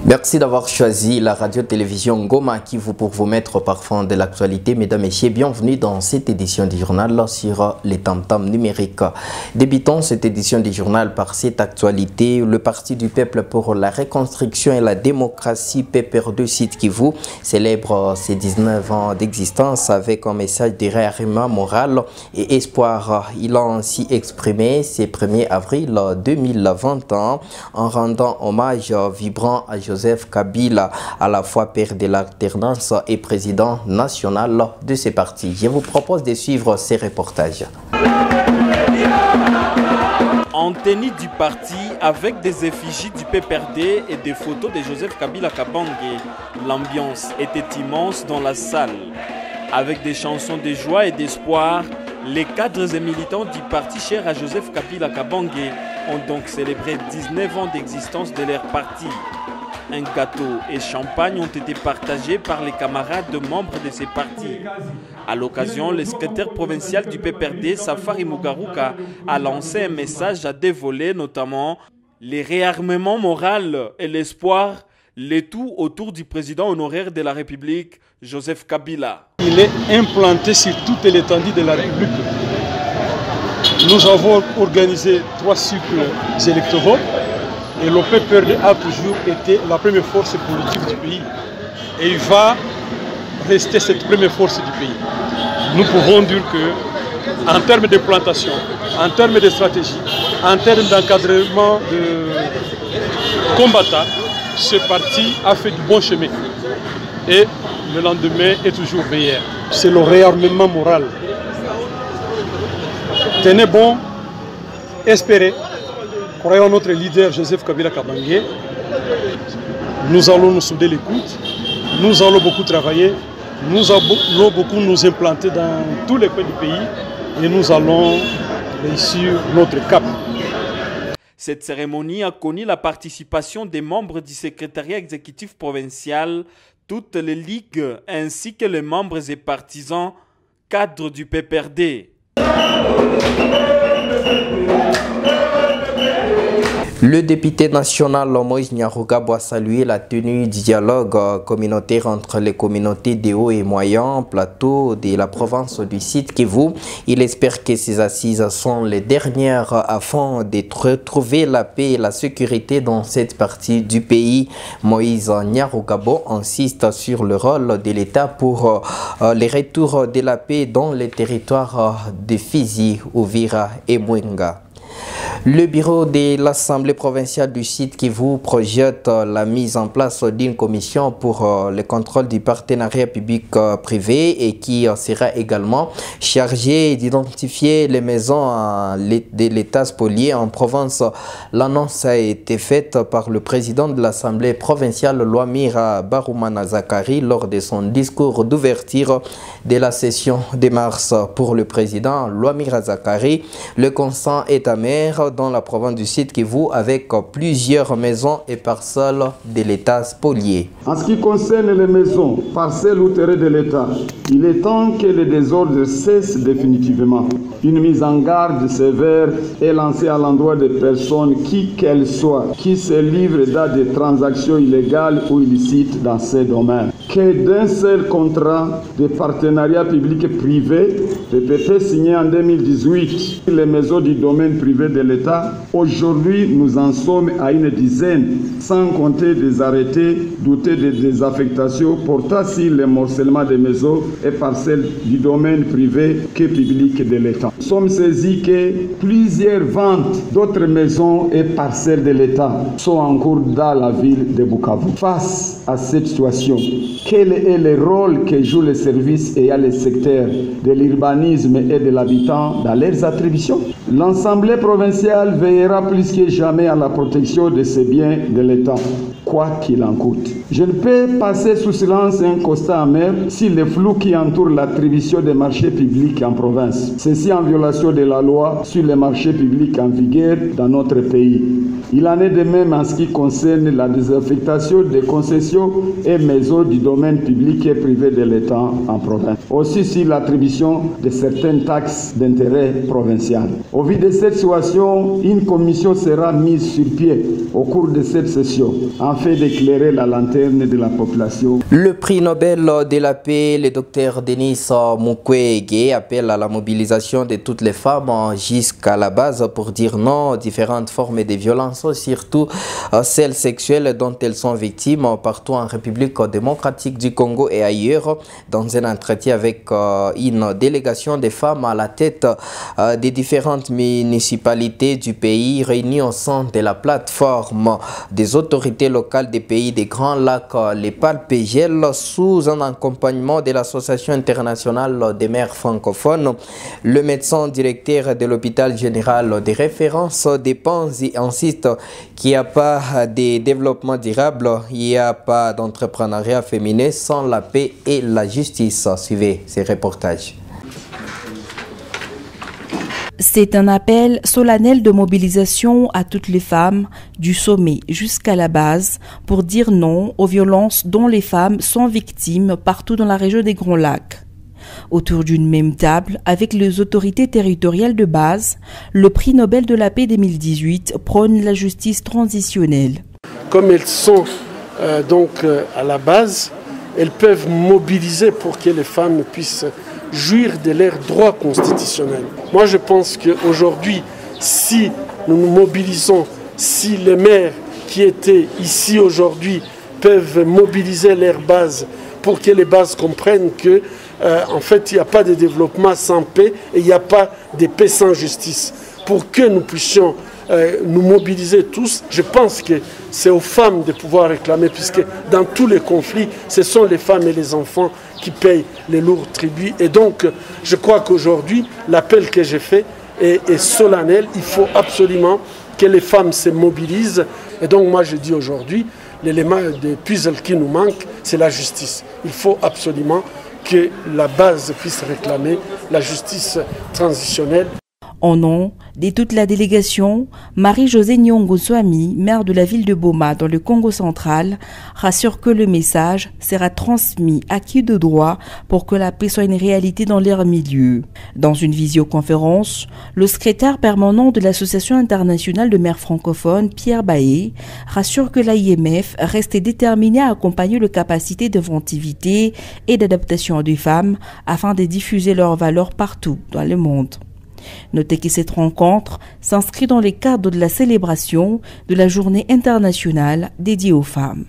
Merci d'avoir choisi la radio-télévision Goma qui pour vous mettre au parfum de l'actualité. Mesdames et messieurs, bienvenue dans cette édition du journal sur les tam-tams numériques. Débutons cette édition du journal par cette actualité. Le Parti du Peuple pour la Reconstruction et la Démocratie, PPR2 Sud Kivu, célèbre ses 19 ans d'existence avec un message de réarmement moral et espoir. Il a ainsi exprimé ce 1er avril 2021 en rendant hommage vibrant à Joseph Kabila, à la fois père de l'alternance et président national de ce parti. Je vous propose de suivre ces reportages. En tenue du parti, avec des effigies du PPRD et des photos de Joseph Kabila Kabange, l'ambiance était immense dans la salle. Avec des chansons de joie et d'espoir, les cadres et militants du parti cher à Joseph Kabila Kabange ont donc célébré 19 ans d'existence de leur parti. Un gâteau et champagne ont été partagés par les camarades de membres de ces partis. À l'occasion, le secrétaire provincial du PPRD, Safari Mugaruka, a lancé un message à deux volets, notamment les réarmements moral et l'espoir, le tout autour du président honoraire de la République, Joseph Kabila. Il est implanté sur toute l'étendue de la République. Nous avons organisé 3 cycles électoraux. Et le PPRD a toujours été la première force politique du pays. Et il va rester cette première force du pays. Nous pouvons dire que, en termes de plantation, en termes de stratégie, en termes d'encadrement de combattants, ce parti a fait du bon chemin. Et le lendemain est toujours meilleur. C'est le réarmement moral. Tenez bon, espérez. Croyons notre leader Joseph Kabila Kabange. Nous allons nous souder les coudes, nous allons beaucoup travailler, nous allons beaucoup nous implanter dans tous les coins du pays et nous allons réussir notre cap. Cette cérémonie a connu la participation des membres du secrétariat exécutif provincial, toutes les ligues ainsi que les membres et partisans cadres du PPRD. Le député national Moïse Nyarugabo a salué la tenue du dialogue communautaire entre les communautés des hauts et moyens plateaux de la province du Sud Kivu. Il espère que ces assises sont les dernières afin de retrouver la paix et la sécurité dans cette partie du pays. Moïse Nyarugabo insiste sur le rôle de l'État pour les retours de la paix dans les territoires de Fizi, Uvira et Mwenga. Le bureau de l'Assemblée provinciale du Sud Kivu projette la mise en place d'une commission pour le contrôle du partenariat public-privé et qui sera également chargée d'identifier les maisons de l'État spoliées en province. L'annonce a été faite par le président de l'Assemblée provinciale, Lwamira Barumana Zakari, lors de son discours d'ouverture de la session de mars. Pour le président Lwamira Zakari, le constat est amer dans la province du Sud Kivu avec plusieurs maisons et parcelles de l'État spoliées. En ce qui concerne les maisons, parcelles ou terrains de l'État, il est temps que les désordres cessent définitivement. Une mise en garde sévère est lancée à l'endroit des personnes, qui qu'elles soient, qui se livrent dans des transactions illégales ou illicites dans ces domaines. Que d'un seul contrat de partenariat public-privé, PPP signé en 2018, les maisons du domaine privé de l'État, aujourd'hui nous en sommes à une dizaine, sans compter des arrêtés doutés de désaffectation portant sur le morcellement des maisons et parcelles du domaine privé que public de l'État. Nous sommes saisis que plusieurs ventes d'autres maisons et parcelles de l'État sont en cours dans la ville de Bukavu. Face à cette situation, quel est le rôle que jouent les services ayant le secteur de l'urbanisme et de l'habitant dans leurs attributions? L'Assemblée provinciale veillera plus que jamais à la protection de ces biens de l'État. quoi qu'il en coûte. Je ne peux passer sous silence un constat amer sur les flous qui entourent l'attribution des marchés publics en province. Ceci en violation de la loi sur les marchés publics en vigueur dans notre pays. Il en est de même en ce qui concerne la désaffectation des concessions et maisons du domaine public et privé de l'État en province. Aussi sur l'attribution de certaines taxes d'intérêt provincial. Au vu de cette situation, une commission sera mise sur pied au cours de cette session afin d'éclairer la lanterne de la population. Le prix Nobel de la paix, le docteur Denis Mukwege, appelle à la mobilisation de toutes les femmes jusqu'à la base pour dire non aux différentes formes de violence, surtout celles sexuelles dont elles sont victimes partout en République démocratique du Congo et ailleurs. Dans un entretien avec une délégation de femmes à la tête des différentes municipalités du pays réunies au sein de la plateforme des autorités locales des pays des Grands Lacs, les Palpégel, sous un accompagnement de l'Association internationale des mères francophones, le médecin directeur de l'hôpital général de référence des Panzi insiste qu'il n'y a pas de développement durable, il n'y a pas d'entrepreneuriat féminin sans la paix et la justice. Suivez ces reportages. C'est un appel solennel de mobilisation à toutes les femmes, du sommet jusqu'à la base, pour dire non aux violences dont les femmes sont victimes partout dans la région des Grands Lacs. Autour d'une même table, avec les autorités territoriales de base, le prix Nobel de la paix 2018 prône la justice transitionnelle. Comme elles sont à la base, elles peuvent mobiliser pour que les femmes puissent jouir de leurs droits constitutionnels. Moi, je pense qu'aujourd'hui, si nous nous mobilisons, si les maires qui étaient ici aujourd'hui peuvent mobiliser leurs bases pour que les bases comprennent que, en fait, il n'y a pas de développement sans paix et il n'y a pas de paix sans justice. Pour que nous puissions nous mobiliser tous, je pense que c'est aux femmes de pouvoir réclamer, puisque dans tous les conflits, ce sont les femmes et les enfants qui payent les lourds tributs. Et donc, je crois qu'aujourd'hui, l'appel que j'ai fait est solennel. Il faut absolument que les femmes se mobilisent. Et donc, moi, je dis aujourd'hui, l'élément de puzzle qui nous manque, c'est la justice. Il faut absolument que la base puisse réclamer la justice transitionnelle. Au nom de toute la délégation, Marie-Josée Nyongoswami, maire de la ville de Boma dans le Congo central, rassure que le message sera transmis à qui de droit pour que la paix soit une réalité dans leur milieu. Dans une visioconférence, le secrétaire permanent de l'Association internationale de mères francophones, Pierre Baé, rassure que l'AIMF reste déterminée à accompagner les capacités d'inventivité et d'adaptation des femmes afin de diffuser leurs valeurs partout dans le monde. Notez que cette rencontre s'inscrit dans le cadre de la célébration de la Journée internationale dédiée aux femmes.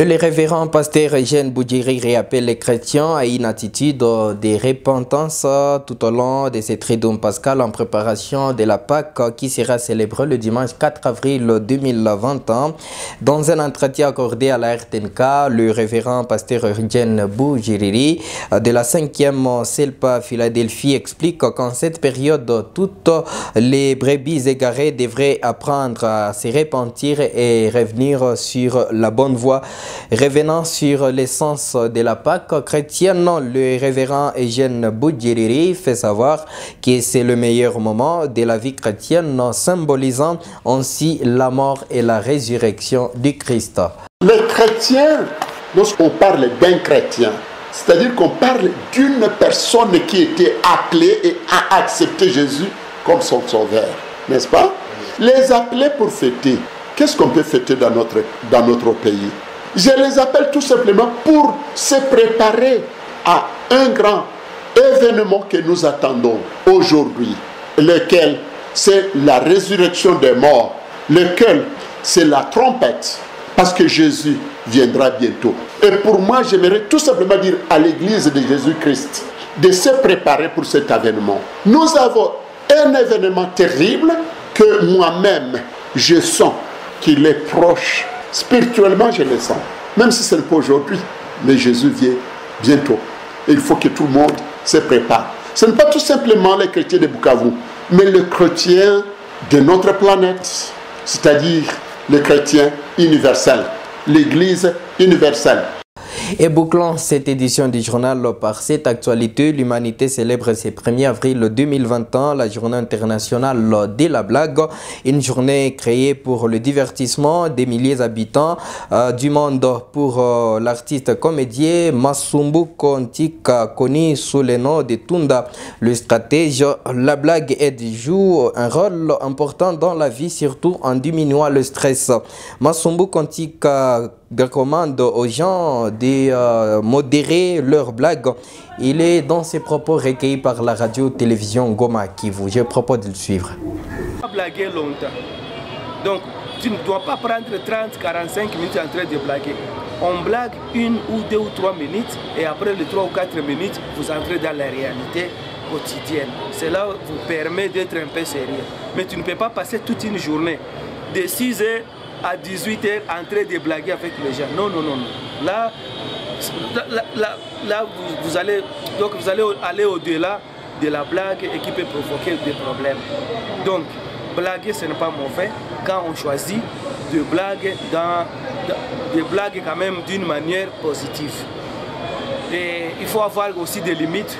Le révérend pasteur Eugène Boudjiri réappelle les chrétiens à une attitude de repentance tout au long de cette triduum pascal en préparation de la Pâque qui sera célébrée le dimanche 4 avril 2021. Dans un entretien accordé à la RTNK, le révérend pasteur Eugène Boudjiri de la 5e CELPA Philadelphie explique qu'en cette période, toutes les brebis égarées devraient apprendre à se repentir et revenir sur la bonne voie. Revenant sur l'essence de la Pâque chrétienne, le révérend Eugène Boudjiri fait savoir que c'est le meilleur moment de la vie chrétienne, symbolisant ainsi la mort et la résurrection du Christ. Les chrétiens, lorsqu'on parle d'un chrétien, c'est-à-dire qu'on parle d'une personne qui était appelée et a accepté Jésus comme son sauveur, n'est-ce pas? Les appeler pour fêter. Qu'est-ce qu'on peut fêter dans notre pays? Je les appelle tout simplement pour se préparer à un grand événement que nous attendons aujourd'hui, lequel c'est la résurrection des morts, lequel c'est la trompette, parce que Jésus viendra bientôt. Et pour moi, j'aimerais tout simplement dire à l'Église de Jésus-Christ de se préparer pour cet événement. Nous avons un événement terrible que moi-même, je sens qu'il est proche. Spirituellement, je le sens. Même si ce n'est pas aujourd'hui, mais Jésus vient bientôt. Et il faut que tout le monde se prépare. Ce n'est pas tout simplement les chrétiens de Bukavu, mais les chrétiens de notre planète, c'est-à-dire les chrétiens universelle. L'Église universelle. Et bouclant cette édition du journal par cette actualité, l'humanité célèbre ce 1er avril 2021 la journée internationale de la blague, une journée créée pour le divertissement des milliers d'habitants du monde. Pour l'artiste comédien Masumbu Kontika, connu sous le nom de Tunda, le stratège, la blague joue un rôle important dans la vie, surtout en diminuant le stress. Masumbu Kontika recommande aux gens de modérer leurs blagues. Il est dans ses propos recueillis par la radio-télévision Goma Kivu. Je propose de le suivre. Pas blaguer longtemps. Donc, tu ne dois pas prendre 30-45 minutes en train de blaguer. On blague 1 ou 2 ou 3 minutes et après les 3 ou 4 minutes, vous entrez dans la réalité quotidienne. Cela vous permet d'être un peu sérieux. Mais tu ne peux pas passer toute une journée de 6 heures à 18 h en train de blaguer avec les gens. Non, non, non, non. Là, vous allez aller au-delà de la blague et qui peut provoquer des problèmes. Donc, blaguer, ce n'est pas mauvais quand on choisit de blaguer quand même d'une manière positive. Et il faut avoir aussi des limites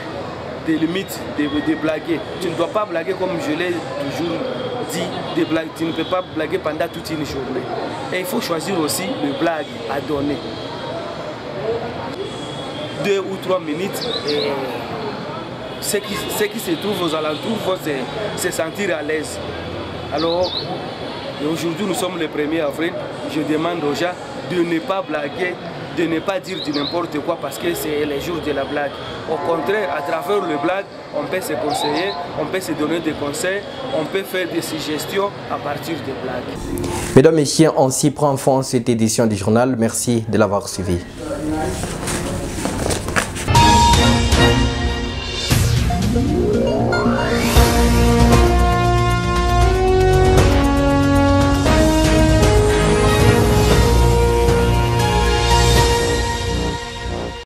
de blaguer. Tu ne dois pas blaguer comme je l'ai toujours dit, tu ne peux pas blaguer pendant toute une journée. Et il faut choisir aussi le blague à donner. 2 ou 3 minutes et ceux qui se trouvent aux alentours vont se sentir à l'aise. Alors, aujourd'hui nous sommes le 1er avril, je demande aux gens de ne pas blaguer, de ne pas dire du n'importe quoi parce que c'est le jour de la blague. Au contraire, à travers le blague, on peut se conseiller, on peut se donner des conseils, on peut faire des suggestions à partir des blagues. Mesdames et messieurs, on s'y prend fin cette édition du journal. Merci de l'avoir suivi.